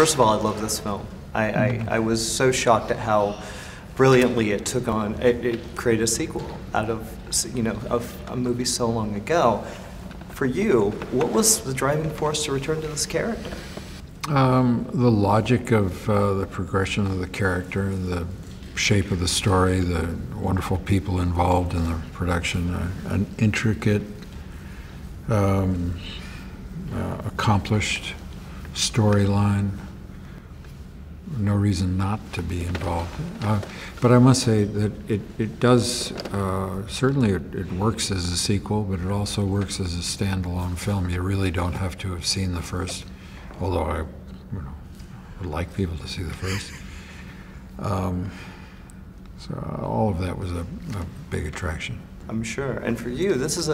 First of all, I love this film. I was so shocked at how brilliantly it took on, it created a sequel out of, of a movie so long ago. For you, what was the driving force to return to this character? The logic of the progression of the character, the shape of the story, the wonderful people involved in the production, an intricate, accomplished storyline. No reason not to be involved. But I must say that it does, certainly it works as a sequel, but it also works as a standalone film. You really don't have to have seen the first, although I would like people to see the first. So all of that was a big attraction. I'm sure. And for you, this is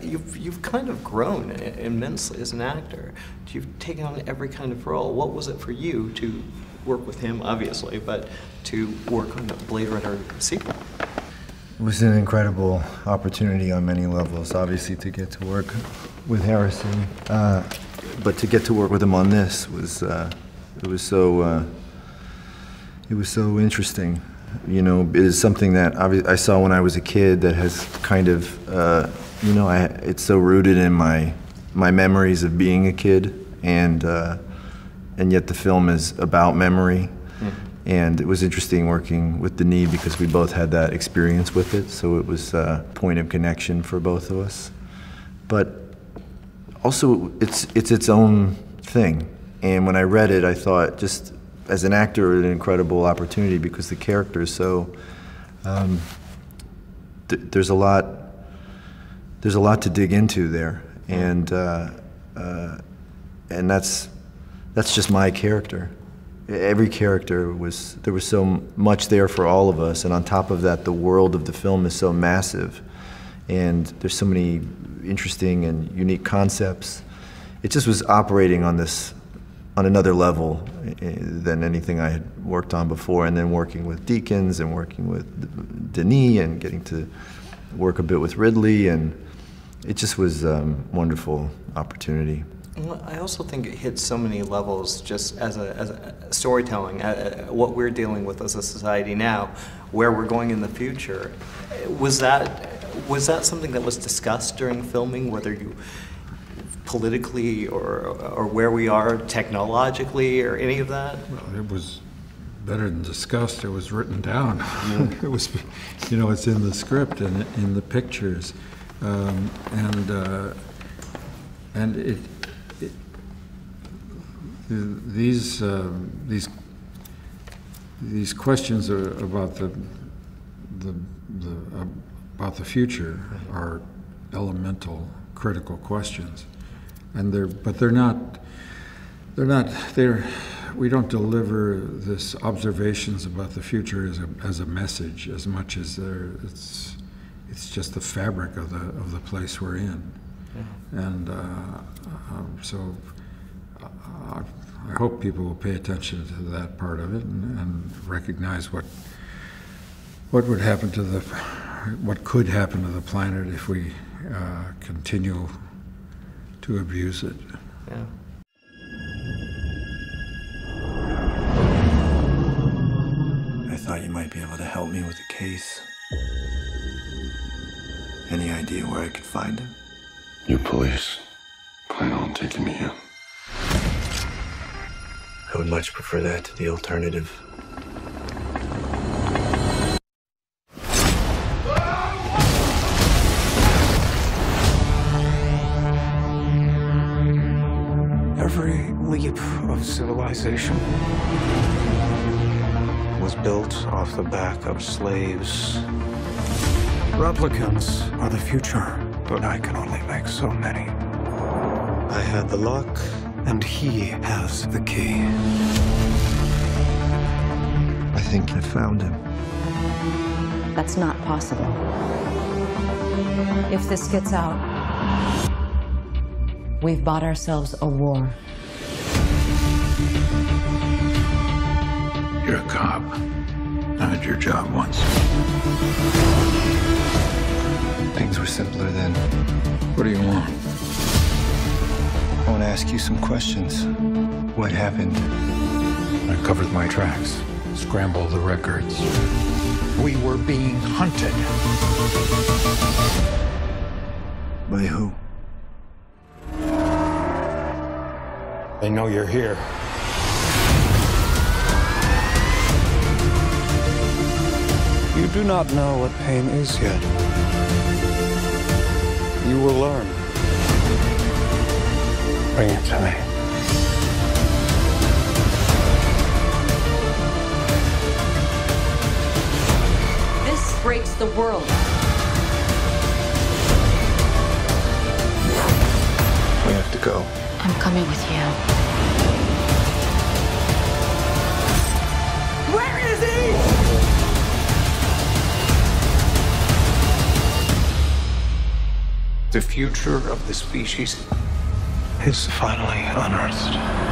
you've kind of grown immensely as an actor. You've taken on every kind of role. What was it for you to work with him, obviously, but to work on the Blade Runner sequel? It was an incredible opportunity on many levels, obviously, to get to work with Harrison. But to get to work with him on this was, it was so interesting. You know, it is something that I saw when I was a kid that has kind of, it's so rooted in my memories of being a kid, and yet the film is about memory. And it was interesting working with Denis because we both had that experience with it, so it was a point of connection for both of us. But also, it's its own thing. And when I read it, I thought, just as an actor, an incredible opportunity because the character is so, there's a lot to dig into there, and that's just my character. Every character there was so much there for all of us, and on top of that, the world of the film is so massive, and there's so many interesting and unique concepts. It just was operating on another level than anything I had worked on before, and then working with Deakins and working with Denis and getting to work a bit with Ridley, and it just was a wonderful opportunity. Well, I also think it hits so many levels just as a storytelling, what we're dealing with as a society now, where we're going in the future. Was that something that was discussed during filming, whether you politically or where we are technologically or any of that? Well, it was better than discussed. It was written down. It was, it's in the script and in the pictures, these questions about the future are elemental, critical questions, and we don't deliver this observations about the future as a message as much as it's just the fabric of the place we're in. Yeah. And so I hope people will pay attention to that part of it and recognize what would happen to what could happen to the planet if we continue to abuse it. Yeah. I thought you might be able to help me with the case. Any idea where I could find him? You police plan on taking me in? I would much prefer that to the alternative. Every leap of civilization was built off the back of slaves. Replicants are the future, but I can only make so many. I had the lock, and he has the key. I think I found him. That's not possible. If this gets out, we've bought ourselves a war. You're a cop. I had your job once. Things were simpler then. What do you want? I want to ask you some questions. What happened I covered my tracks, scrambled the records. We were being hunted. By who? They know you're here. You do not know what pain is yet. You will learn. Bring it to me. This breaks the world. We have to go. I'm coming with you. Where is he? The future of the species is finally unearthed.